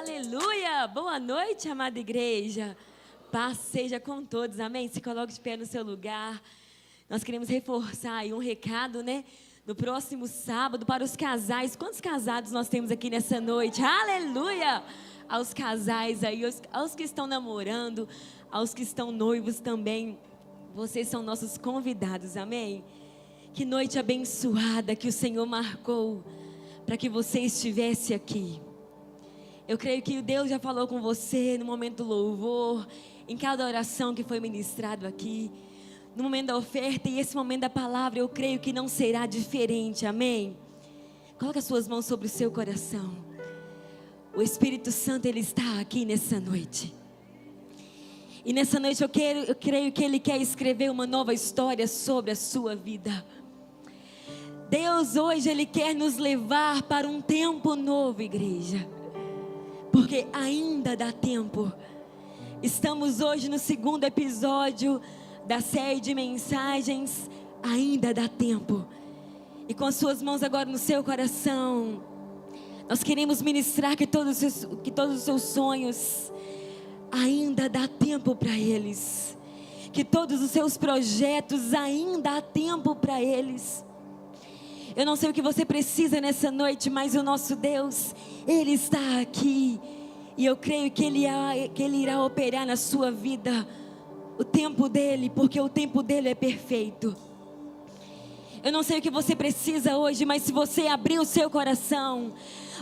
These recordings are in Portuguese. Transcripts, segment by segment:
Aleluia! Boa noite, amada igreja. Paz seja com todos, amém? Se coloque de pé no seu lugar. Nós queremos reforçar aí um recado, né? No próximo sábado, para os casais. Quantos casados nós temos aqui nessa noite? Aleluia! Aos casais aí, aos que estão namorando, aos que estão noivos também. Vocês são nossos convidados, amém? Que noite abençoada que o Senhor marcou para que você estivesse aqui. Eu creio que Deus já falou com você no momento do louvor, em cada oração que foi ministrado aqui, no momento da oferta e esse momento da palavra, eu creio que não será diferente, amém? Coloque as suas mãos sobre o seu coração. O Espírito Santo, Ele está aqui nessa noite. E nessa noite eu creio que Ele quer escrever uma nova história sobre a sua vida. Deus hoje, Ele quer nos levar para um tempo novo, igreja. Porque ainda dá tempo. Estamos hoje no segundo episódio da série de mensagens. Ainda dá tempo. E com as suas mãos agora no seu coração, nós queremos ministrar que todos os seus sonhos, ainda dá tempo para eles. Que todos os seus projetos, ainda há tempo para eles. Eu não sei o que você precisa nessa noite, mas o nosso Deus, Ele está aqui. E eu creio que Ele irá operar na sua vida o tempo dEle, porque o tempo dEle é perfeito. Eu não sei o que você precisa hoje, mas se você abrir o seu coração,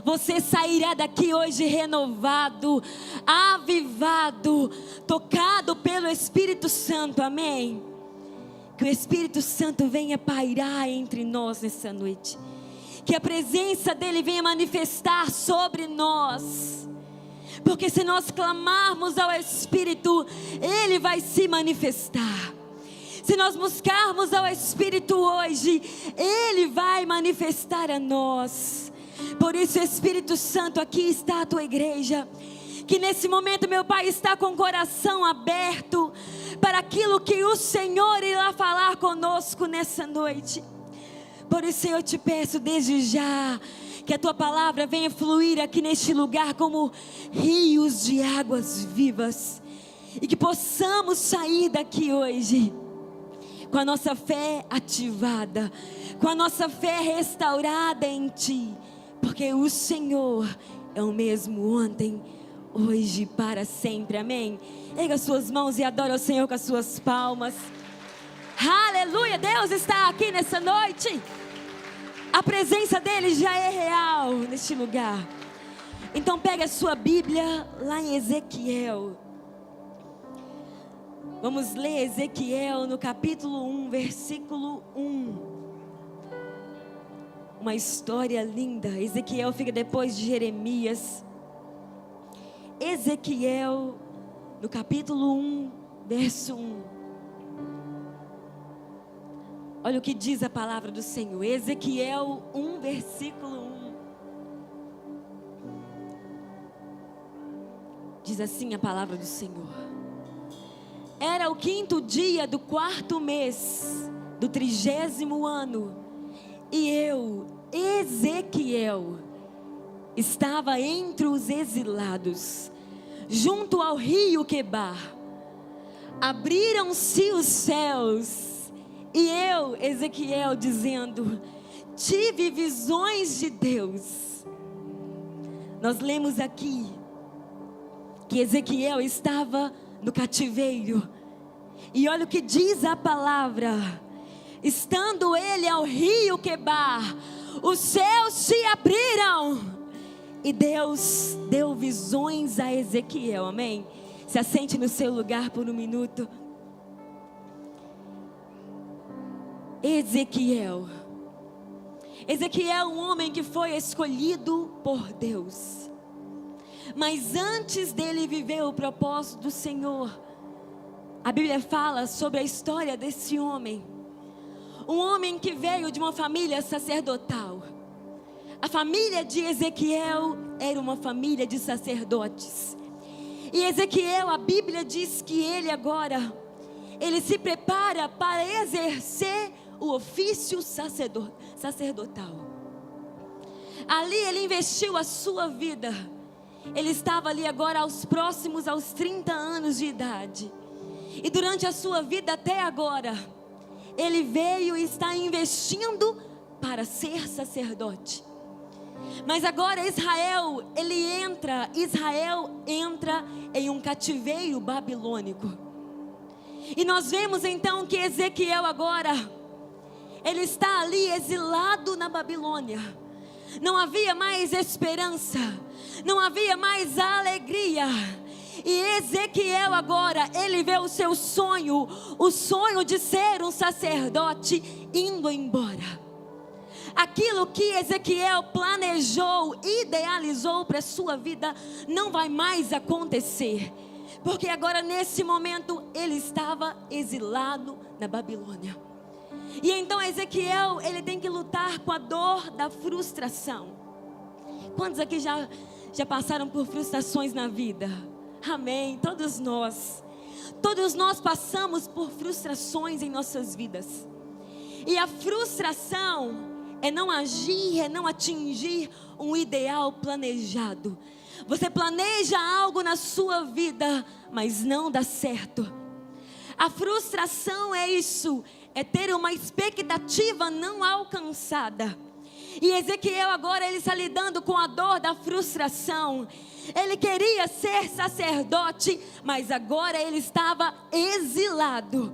você sairá daqui hoje renovado, avivado, tocado pelo Espírito Santo, amém? Que o Espírito Santo venha pairar entre nós nessa noite. Que a presença dEle venha manifestar sobre nós. Porque se nós clamarmos ao Espírito, Ele vai se manifestar. Se nós buscarmos ao Espírito hoje, Ele vai manifestar a nós. Por isso, Espírito Santo, aqui está a tua igreja. Que nesse momento, meu Pai, está com o coração aberto para aquilo que o Senhor irá falar conosco nessa noite. Por isso, eu te peço desde já que a tua palavra venha fluir aqui neste lugar como rios de águas vivas. E que possamos sair daqui hoje com a nossa fé ativada, com a nossa fé restaurada em Ti. Porque o Senhor é o mesmo ontem, hoje e para sempre, amém? Erga suas mãos e adora o Senhor com as suas palmas. Aleluia, Deus está aqui nessa noite. A presença dEle já é real neste lugar. Então pegue a sua Bíblia lá em Ezequiel. Vamos ler Ezequiel no capítulo 1, versículo 1. Uma história linda. Ezequiel fica depois de Jeremias. Ezequiel, no capítulo 1, verso 1. Olha o que diz a palavra do Senhor. Ezequiel 1, versículo 1. Diz assim a palavra do Senhor. Era o 5º dia do 4º mês do 30º ano. E eu, Ezequiel, estava entre os exilados, junto ao rio Quebar. Abriram-se os céus, e eu, Ezequiel, dizendo: tive visões de Deus. Nós lemos aqui que Ezequiel estava no cativeiro. E olha o que diz a palavra. Estando ele ao rio Quebar, os céus se abriram. E Deus deu visões a Ezequiel, amém? Se assente no seu lugar por um minuto. Ezequiel, um homem que foi escolhido por Deus. Mas antes dele viver o propósito do Senhor, a Bíblia fala sobre a história desse homem. Um homem que veio de uma família sacerdotal. A família de Ezequiel era uma família de sacerdotes. E Ezequiel, a Bíblia diz que ele se prepara para exercer o ofício sacerdotal. Ali ele investiu a sua vida. Ele estava ali agora próximos aos 30 anos de idade. E durante a sua vida até agora, ele veio e está investindo para ser sacerdote. Mas agora Israel entra em um cativeiro babilônico. E nós vemos então que Ezequiel agora, ele está ali exilado na Babilônia. Não havia mais esperança, não havia mais alegria. E Ezequiel agora, ele vê o seu sonho, o sonho de ser um sacerdote indo embora. Aquilo que Ezequiel planejou, idealizou para a sua vida, não vai mais acontecer. Porque agora nesse momento, ele estava exilado na Babilônia. E então Ezequiel, ele tem que lutar com a dor da frustração. Quantos aqui já passaram por frustrações na vida? Amém, todos nós passamos por frustrações em nossas vidas. E a frustração é não agir, é não atingir um ideal planejado. Você planeja algo na sua vida, mas não dá certo. A frustração é isso, é ter uma expectativa não alcançada. E Ezequiel agora, ele está lidando com a dor da frustração. Ele queria ser sacerdote, mas agora ele estava exilado.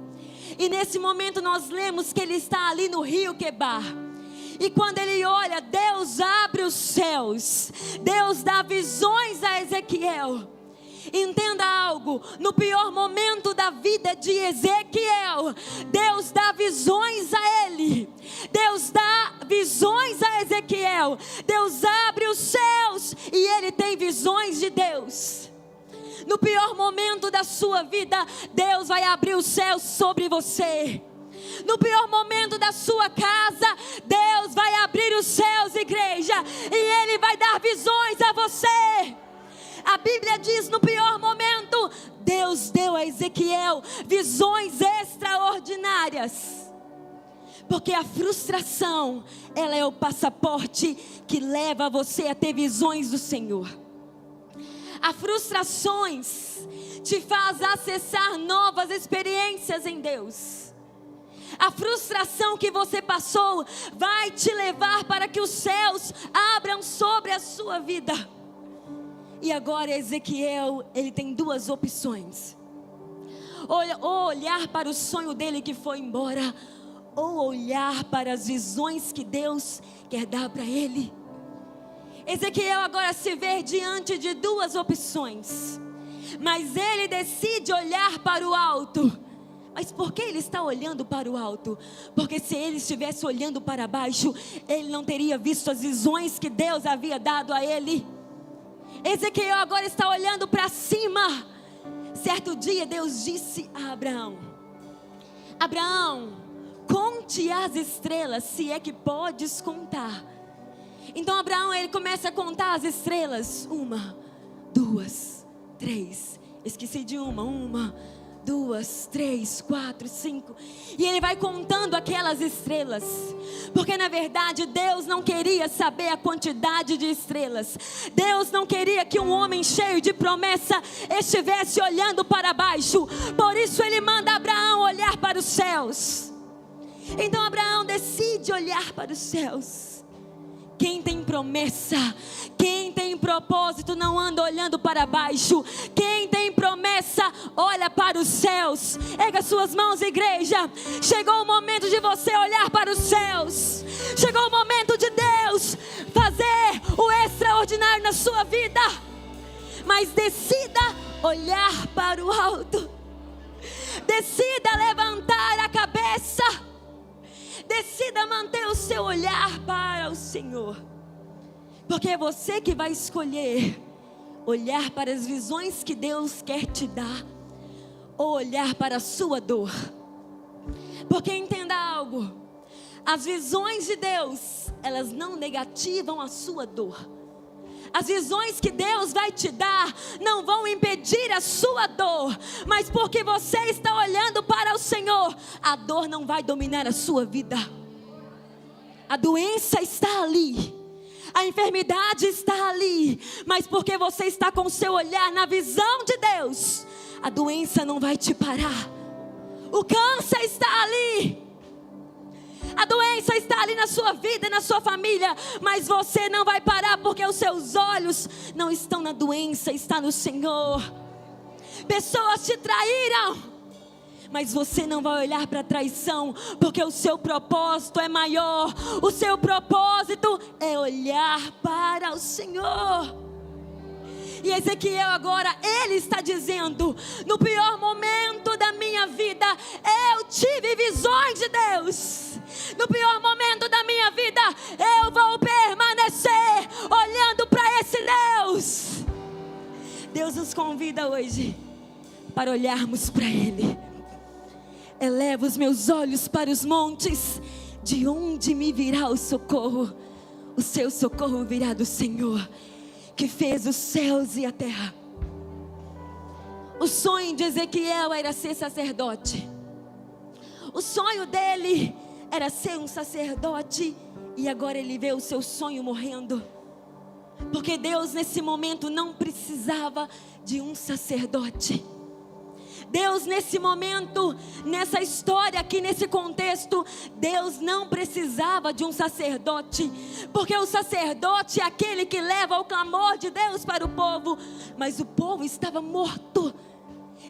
E nesse momento nós lemos que ele está ali no rio Quebar. E quando ele olha, Deus abre os céus. Deus dá visões a Ezequiel. Entenda algo, no pior momento da vida de Ezequiel, Deus dá visões a ele. Deus dá visões a Ezequiel. Deus abre os céus e ele tem visões de Deus. No pior momento da sua vida, Deus vai abrir os céus sobre você. No pior momento da sua casa, Deus vai abrir os céus, igreja, e ele vai dar visões a você. A Bíblia diz, no pior momento, Deus deu a Ezequiel visões extraordinárias. Porque a frustração, ela é o passaporte que leva você a ter visões do Senhor. As frustrações te faz acessar novas experiências em Deus. A frustração que você passou vai te levar para que os céus abram sobre a sua vida. E agora Ezequiel, ele tem duas opções. Ou olhar para o sonho dele que foi embora, ou olhar para as visões que Deus quer dar para ele. Ezequiel agora se vê diante de duas opções. Mas ele decide olhar para o alto. Mas por que ele está olhando para o alto? Porque se ele estivesse olhando para baixo, ele não teria visto as visões que Deus havia dado a ele. Ezequiel agora está olhando para cima. Certo dia Deus disse a Abraão: Abraão, conte as estrelas, se é que podes contar. Então Abraão, ele começa a contar as estrelas. 1, 2, 3. Esqueci de 1, 2, 3, 4, 5. E ele vai contando aquelas estrelas. Porque na verdade Deus não queria saber a quantidade de estrelas. Deus não queria que um homem cheio de promessa estivesse olhando para baixo. Por isso ele manda Abraão olhar para os céus. Então Abraão decide olhar para os céus. Quem tem promessa, quem tem propósito, não anda olhando para baixo. Quem tem promessa, olha para os céus. Erga suas mãos, igreja. Chegou o momento de você olhar para os céus. Chegou o momento de Deus fazer o extraordinário na sua vida. Mas decida olhar para o alto. Decida levantar a cabeça. Decida manter o seu olhar para o Senhor. Porque é você que vai escolher olhar para as visões que Deus quer te dar, ou olhar para a sua dor. Porque entenda algo, as visões de Deus, elas não negativam a sua dor. As visões que Deus vai te dar não vão impedir a sua dor, mas porque você está olhando para o Senhor, a dor não vai dominar a sua vida. A doença está ali, A enfermidade está ali, mas porque você está com o seu olhar na visão de Deus, a doença não vai te parar. O câncer está ali, a doença está ali na sua vida, na sua família, mas você não vai parar, porque os seus olhos não estão na doença, está no Senhor. Pessoas te traíram, mas você não vai olhar para a traição, porque o seu propósito é maior. O seu propósito é olhar para o Senhor. E Ezequiel agora, ele está dizendo: no pior momento da minha vida, eu tive visões de Deus. No pior momento da minha vida, eu vou permanecer olhando para esse Deus. Deus nos convida hoje para olharmos para Ele. Eleva os meus olhos para os montes, de onde me virá o socorro? O seu socorro virá do Senhor, que fez os céus e a terra. O sonho de Ezequiel era ser sacerdote. O sonho dele era ser um sacerdote, e agora ele vê o seu sonho morrendo, porque Deus nesse momento não precisava de um sacerdote. Deus nesse momento, nessa história aqui, nesse contexto, Deus não precisava de um sacerdote, porque o sacerdote é aquele que leva o clamor de Deus para o povo, mas o povo estava morto.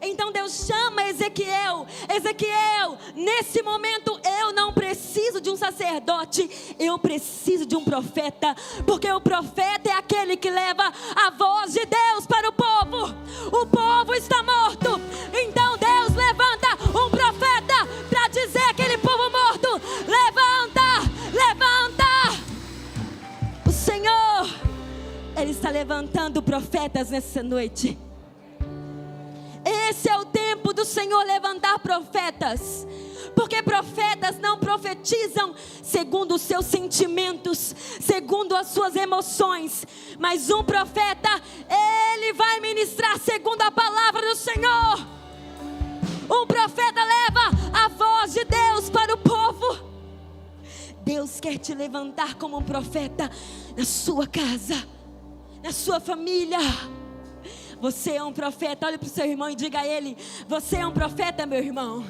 Então Deus chama Ezequiel: Ezequiel, nesse momento eu não preciso de um sacerdote, eu preciso de um profeta, porque o profeta é aquele que leva a voz de Deus para o povo. O povo está morto, então Deus levanta um profeta para dizer àquele povo morto: levanta, levanta. O Senhor, Ele está levantando profetas nessa noite. Esse é o tempo do Senhor levantar profetas, porque profetas não profetizam segundo os seus sentimentos, segundo as suas emoções, mas um profeta, ele vai ministrar segundo a palavra do Senhor. Um profeta leva a voz de Deus para o povo. Deus quer te levantar como um profeta na sua casa, na sua família. Você é um profeta. Olhe para o seu irmão e diga a ele: você é um profeta, meu irmão.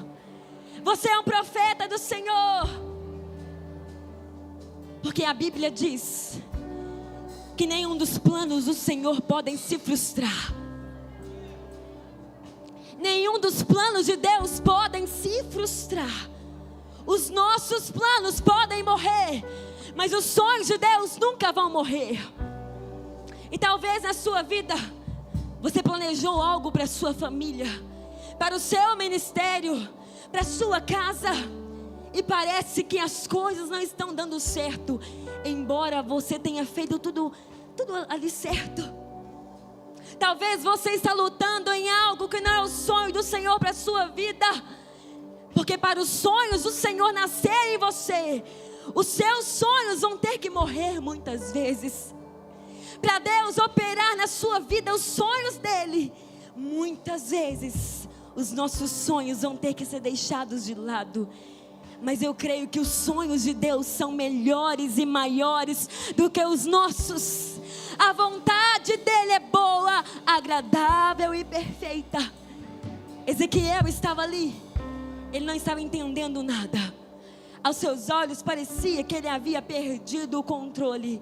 Você é um profeta do Senhor. Porque a Bíblia diz que nenhum dos planos do Senhor podem se frustrar. Nenhum dos planos de Deus podem se frustrar. Os nossos planos podem morrer, mas os sonhos de Deus nunca vão morrer. E talvez na sua vida você planejou algo para a sua família, para o seu ministério, para a sua casa, e parece que as coisas não estão dando certo, embora você tenha feito tudo ali certo. Talvez você está lutando em algo que não é o sonho do Senhor para a sua vida, porque para os sonhos do Senhor nascerem em você, os seus sonhos vão ter que morrer muitas vezes. Para Deus operar na sua vida os sonhos dEle, muitas vezes os nossos sonhos vão ter que ser deixados de lado. Mas eu creio que os sonhos de Deus são melhores e maiores do que os nossos. A vontade dEle é boa, agradável e perfeita. Ezequiel estava ali, ele não estava entendendo nada. Aos seus olhos parecia que ele havia perdido o controle,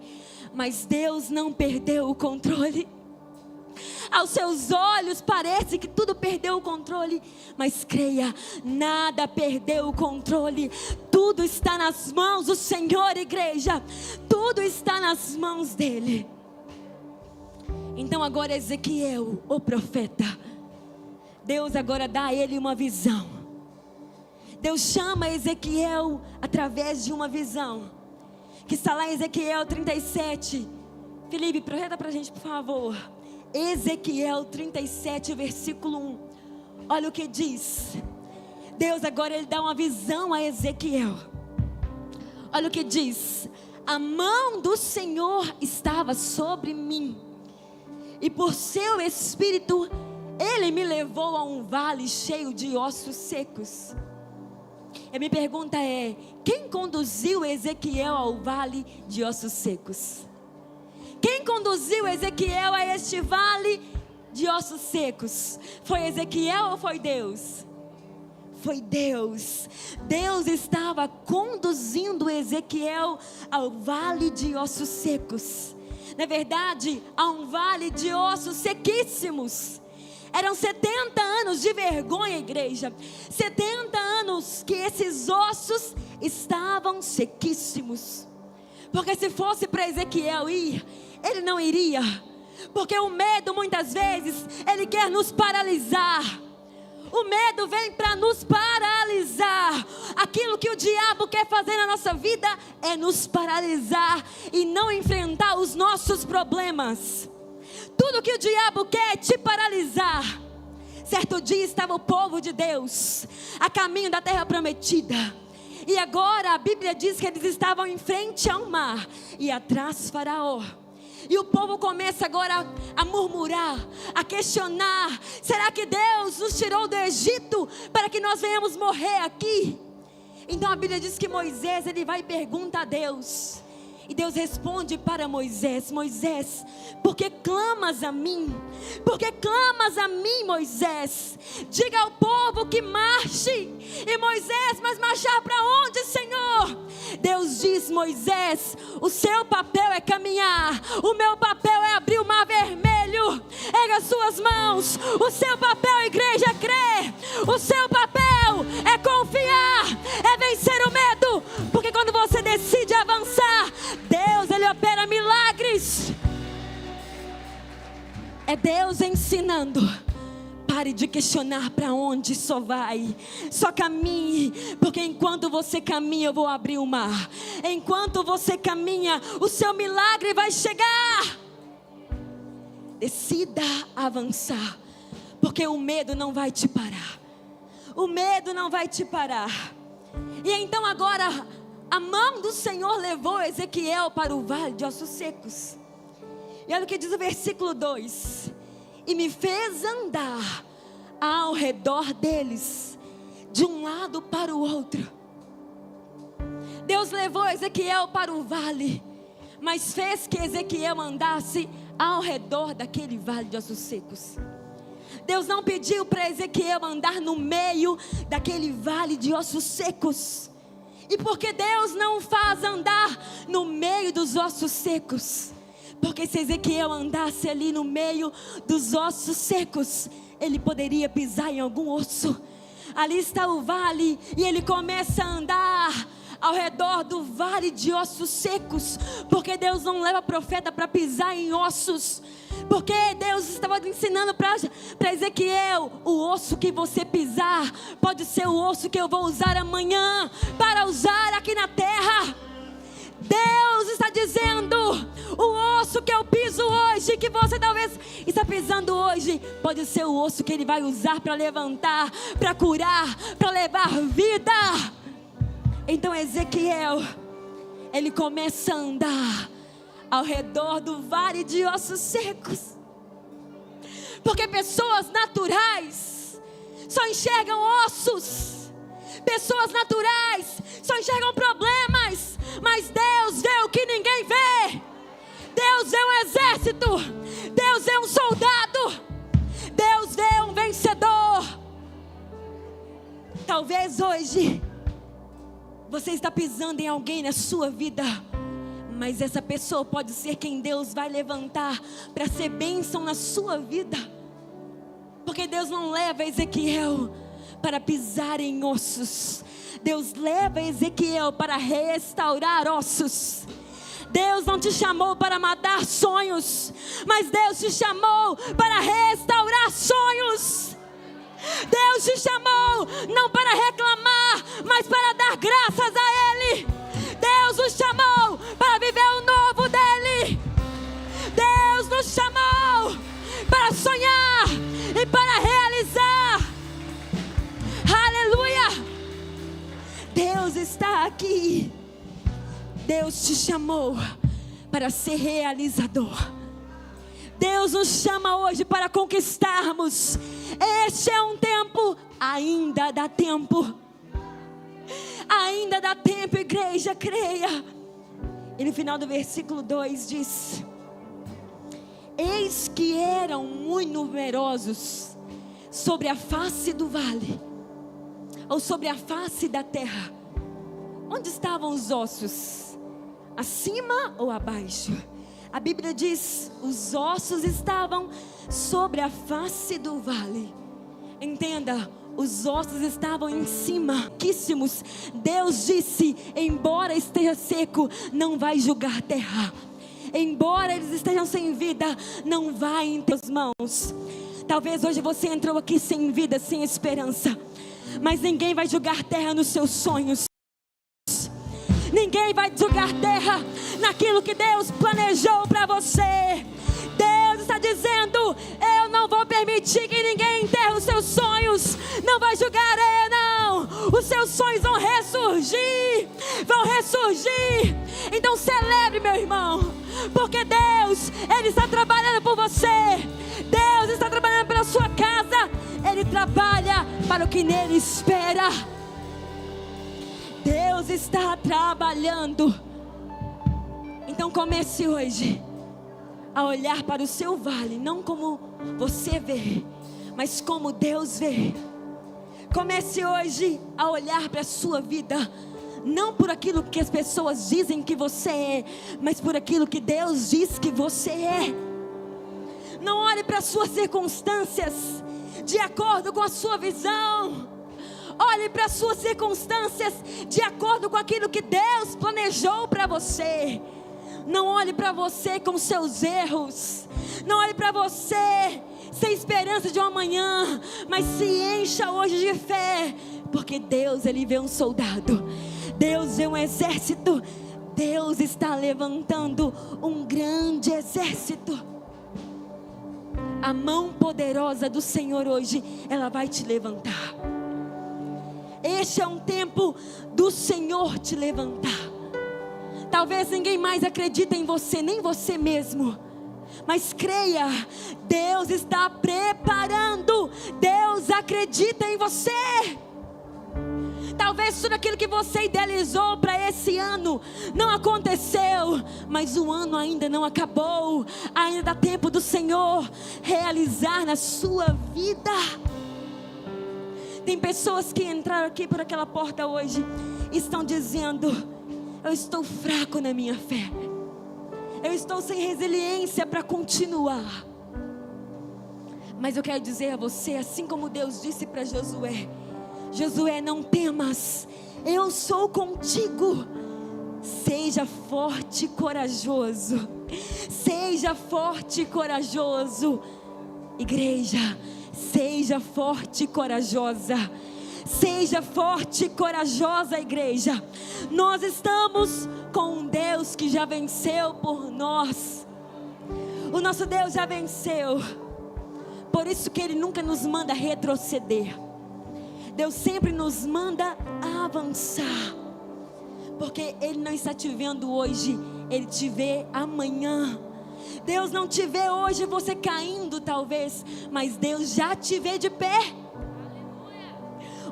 mas Deus não perdeu o controle. Aos seus olhos parece que tudo perdeu o controle, mas creia, nada perdeu o controle. Tudo está nas mãos do Senhor, igreja. Tudo está nas mãos dEle. Então agora Ezequiel, o profeta, Deus agora dá a ele uma visão. Deus chama Ezequiel através de uma visão, que está lá em Ezequiel 37. Felipe, projeta para a gente, por favor. Ezequiel 37, versículo 1. Olha o que diz. Deus agora ele dá uma visão a Ezequiel. Olha o que diz: a mão do Senhor estava sobre mim, e por seu espírito Ele me levou a um vale cheio de ossos secos. A minha pergunta é: quem conduziu Ezequiel ao vale de ossos secos? Quem conduziu Ezequiel a este vale de ossos secos? Foi Ezequiel ou foi Deus? Foi Deus. Deus estava conduzindo Ezequiel ao vale de ossos secos. Na verdade, a um vale de ossos sequíssimos. Eram 70 anos de vergonha, igreja. 70 anos que esses ossos estavam sequíssimos. Porque se fosse para Ezequiel ir, ele não iria. Porque o medo muitas vezes, ele quer nos paralisar. O medo vem para nos paralisar. Aquilo que o diabo quer fazer na nossa vida é nos paralisar e não enfrentar os nossos problemas. Tudo que o diabo quer é te paralisar. Certo dia estava o povo de Deus a caminho da terra prometida. E agora a Bíblia diz que eles estavam em frente ao mar e atrás Faraó. E o povo começa agora a murmurar, a questionar: será que Deus nos tirou do Egito para que nós venhamos morrer aqui? Então a Bíblia diz que Moisés, ele vai e pergunta a Deus. E Deus responde para Moisés: Moisés, por que clamas a mim? Por que clamas a mim, Moisés? Diga ao povo que marche. E Moisés, mas marchar para onde, Senhor? Deus diz: Moisés, o seu papel é caminhar, o meu papel é abrir o mar vermelho. Erga as suas mãos. O seu papel, igreja, é crer. O seu papel é confiar, é vencer o medo. Porque quando você decide avançar, Deus, ele opera milagres. É Deus ensinando: pare de questionar para onde só vai, só caminhe, porque enquanto você caminha eu vou abrir o mar. Enquanto você caminha, o seu milagre vai chegar. Decida avançar, porque o medo não vai te parar. O medo não vai te parar. E então agora a mão do Senhor levou Ezequiel para o vale de ossos secos. E olha o que diz o versículo 2: e me fez andar ao redor deles, de um lado para o outro. Deus levou Ezequiel para o vale, mas fez que Ezequiel andasse ao redor daquele vale de ossos secos. Deus não pediu para Ezequiel andar no meio daquele vale de ossos secos. E por que Deus não faz andar no meio dos ossos secos? Porque se Ezequiel andasse ali no meio dos ossos secos, ele poderia pisar em algum osso. Ali está o vale e ele começa a andar ao redor do vale de ossos secos. Porque Deus não leva profeta para pisar em ossos. Porque Deus estava ensinando para Ezequiel: o osso que você pisar pode ser o osso que eu vou usar amanhã para usar aqui na terra. Deus está dizendo: o osso que eu piso hoje, que você talvez está pisando hoje, pode ser o osso que Ele vai usar para levantar, para curar, para levar vida. Então Ezequiel, ele começa a andar ao redor do vale de ossos secos. Porque pessoas naturais só enxergam ossos. Pessoas naturais só enxergam problemas. Mas Deus vê o que ninguém vê. Deus vê um exército. Deus vê um soldado. Deus vê um vencedor. Talvez hoje você está pisando em alguém na sua vida, mas essa pessoa pode ser quem Deus vai levantar para ser bênção na sua vida. Porque Deus não leva Ezequiel para pisar em ossos. Deus leva Ezequiel para restaurar ossos. Deus não te chamou para matar sonhos, mas Deus te chamou para restaurar sonhos. Deus te chamou não para reclamar, mas para dar graças a Ele. Deus nos chamou para viver o novo dEle. Deus nos chamou para sonhar e para realizar. Aleluia! Deus está aqui. Deus te chamou para ser realizador. Deus nos chama hoje para conquistarmos. Este é um tempo, ainda dá tempo. Ainda dá tempo, igreja, creia. E no final do versículo 2 diz: Eis que eram muito numerosos sobre a face do vale, ou sobre a face da terra. Onde estavam os ossos? Acima ou abaixo? A Bíblia diz: os ossos estavam sobre a face do vale. Entenda, os ossos estavam em cima, pouquíssimos. Deus disse: embora esteja seco, não vai julgar terra. Embora eles estejam sem vida, não vai em teus mãos. Talvez hoje você entrou aqui sem vida, sem esperança, mas ninguém vai julgar terra nos seus sonhos. Ninguém vai julgar terra naquilo que Deus planejou para você. Deus está dizendo: eu não vou permitir que ninguém enterre os seus sonhos. Não vai julgar, não. Os seus sonhos vão ressurgir. Vão ressurgir. Então celebre, meu irmão, porque Deus, Ele está trabalhando por você. Deus está trabalhando pela sua casa. Ele trabalha para o que nele espera. Deus está trabalhando. Então comece hoje a olhar para o seu vale, não como você vê, mas como Deus vê. Comece hoje a olhar para a sua vida, não por aquilo que as pessoas dizem que você é, mas por aquilo que Deus diz que você é. Não olhe para as suas circunstâncias de acordo com a sua visão. Olhe para as suas circunstâncias de acordo com aquilo que Deus planejou para você. Não olhe para você com seus erros. Não olhe para você sem esperança de um amanhã, mas se encha hoje de fé, porque Deus, Ele vê um soldado. Deus vê um exército. Deus está levantando um grande exército. A mão poderosa do Senhor hoje, ela vai te levantar. Este é um tempo do Senhor te levantar. Talvez ninguém mais acredite em você, nem você mesmo. Mas creia, Deus está preparando. Deus acredita em você. Talvez tudo aquilo que você idealizou para esse ano não aconteceu, mas o ano ainda não acabou. Ainda dá tempo do Senhor realizar na sua vida. Tem pessoas que entraram aqui por aquela porta hoje e estão dizendo: eu estou fraco na minha fé, eu estou sem resiliência para continuar. Mas eu quero dizer a você, assim como Deus disse para Josué: Josué, não temas, eu sou contigo. Seja forte e corajoso. Seja forte e corajoso. Igreja, seja forte e corajosa. Seja forte e corajosa, igreja. Nós estamos com um Deus que já venceu por nós. O nosso Deus já venceu. Por isso que Ele nunca nos manda retroceder. Deus sempre nos manda avançar. Porque Ele não está te vendo hoje, Ele te vê amanhã. Deus não te vê hoje você caindo talvez, mas Deus já te vê de pé.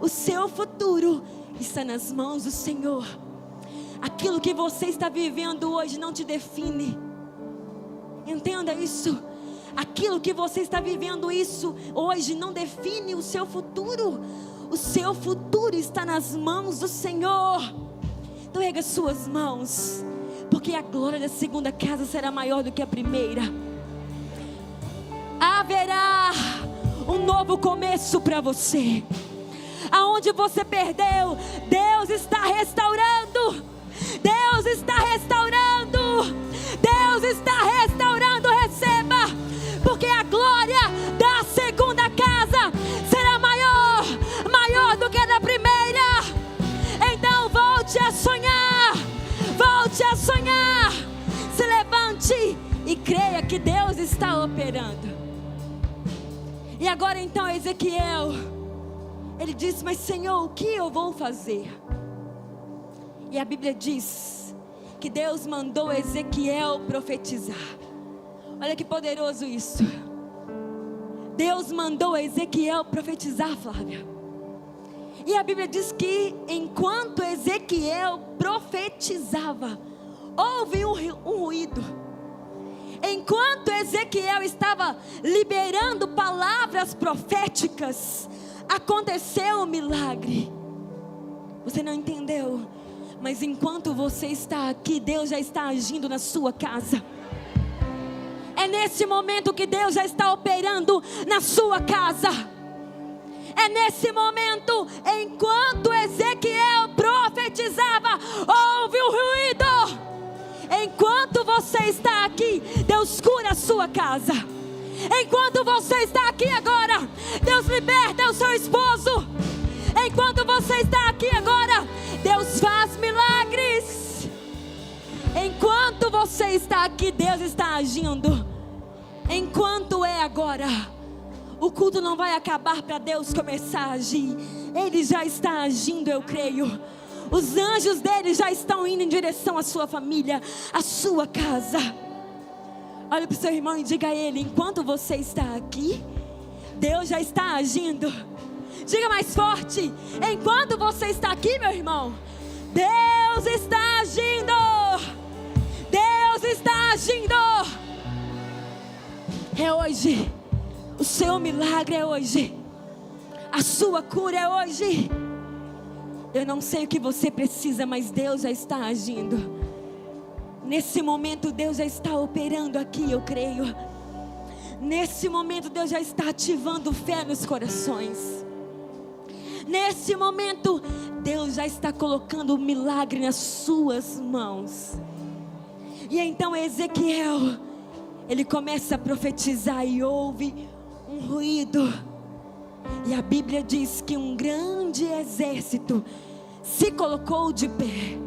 O seu futuro está nas mãos do Senhor. Aquilo que você está vivendo hoje não te define. Entenda isso. Aquilo que você está vivendo isso hoje não define o seu futuro. O seu futuro está nas mãos do Senhor. Então erga suas mãos, porque a glória da segunda casa será maior do que a primeira. Haverá um novo começo para você. Aonde você perdeu, Deus está restaurando. Deus está restaurando. Deus está restaurando. Receba, porque a glória da segunda casa será maior, maior do que a da primeira. Então volte a sonhar, volte a sonhar. Se levante e creia que Deus está operando. E agora então Ezequiel, ele disse: mas Senhor, o que eu vou fazer? E a Bíblia diz que Deus mandou Ezequiel profetizar. Olha que poderoso isso. Deus mandou Ezequiel profetizar, Flávia. E a Bíblia diz que enquanto Ezequiel profetizava, houve um ruído. enquanto Ezequiel estava liberando palavras proféticas, aconteceu um milagre. Você não entendeu? Mas enquanto você está aqui, Deus já está agindo na sua casa. É nesse momento que Deus já está operando na sua casa. É nesse momento, enquanto Ezequiel profetizava, houve um ruído. Enquanto você está aqui, Deus cura a sua casa. Enquanto você está aqui agora, Deus liberta o seu esposo. Enquanto você está aqui agora, Deus faz milagres. Enquanto você está aqui, Deus está agindo. Enquanto é agora, o culto não vai acabar para Deus começar a agir. Ele já está agindo, eu creio. Os anjos dele já estão indo em direção à sua família, à sua casa. Olha para o seu irmão e diga a ele: enquanto você está aqui, Deus já está agindo. Diga mais forte: enquanto você está aqui, meu irmão, Deus está agindo. Deus está agindo. É hoje. O seu milagre é hoje. A sua cura é hoje. Eu não sei o que você precisa, mas Deus já está agindo. Nesse momento Deus já está operando aqui, eu creio. Nesse momento Deus já está ativando fé nos corações. Nesse momento Deus já está colocando o milagre nas suas mãos. E então Ezequiel, ele começa a profetizar e ouve um ruído. E a Bíblia diz que um grande exército se colocou de pé.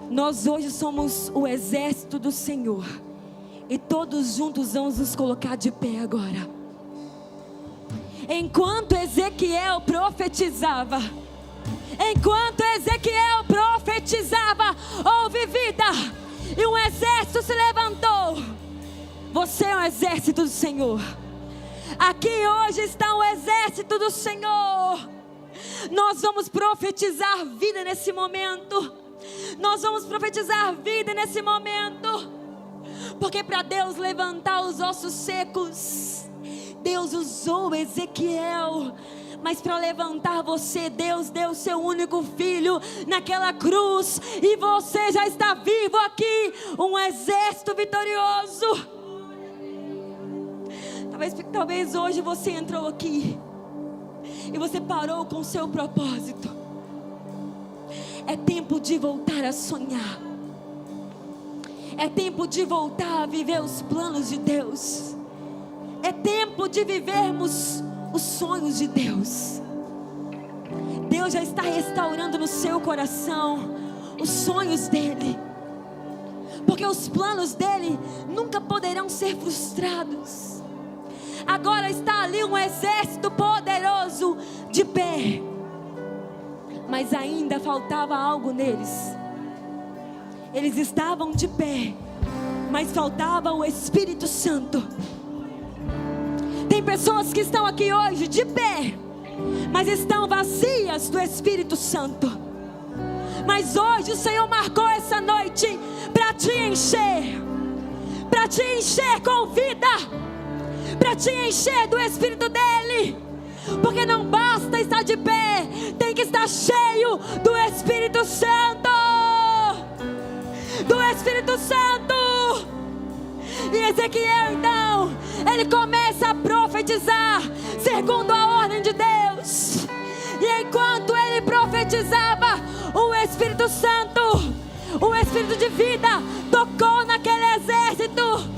Nós hoje somos o exército do Senhor. E todos juntos vamos nos colocar de pé agora. Enquanto Ezequiel profetizava, houve vida. E um exército se levantou. Você é um exército do Senhor. Aqui hoje está o exército do Senhor. Nós vamos profetizar vida nesse momento. Nós vamos profetizar vida nesse momento. Porque para Deus levantar os ossos secos, Deus usou Ezequiel. Mas para levantar você, Deus deu seu único filho naquela cruz. E você já está vivo aqui. Um exército vitorioso. Talvez hoje você entrou aqui e você parou com o seu propósito. É tempo de voltar a sonhar. É tempo de voltar a viver os planos de Deus. É tempo de vivermos os sonhos de Deus. Deus já está restaurando no seu coração os sonhos dele. Porque os planos dele nunca poderão ser frustrados. Agora está ali um exército poderoso de pé. Mas ainda faltava algo neles. Eles estavam de pé, mas faltava o Espírito Santo. Tem pessoas que estão aqui hoje de pé, mas estão vazias do Espírito Santo. Mas hoje o Senhor marcou essa noite para te encher. Para te encher com vida. Para te encher do Espírito dele. Porque não basta estar de pé, tem que estar cheio do Espírito Santo. Do Espírito Santo. E Ezequiel então, ele começa a profetizar segundo a ordem de Deus. E enquanto ele profetizava, o Espírito Santo, o Espírito de vida, tocou naquele exército.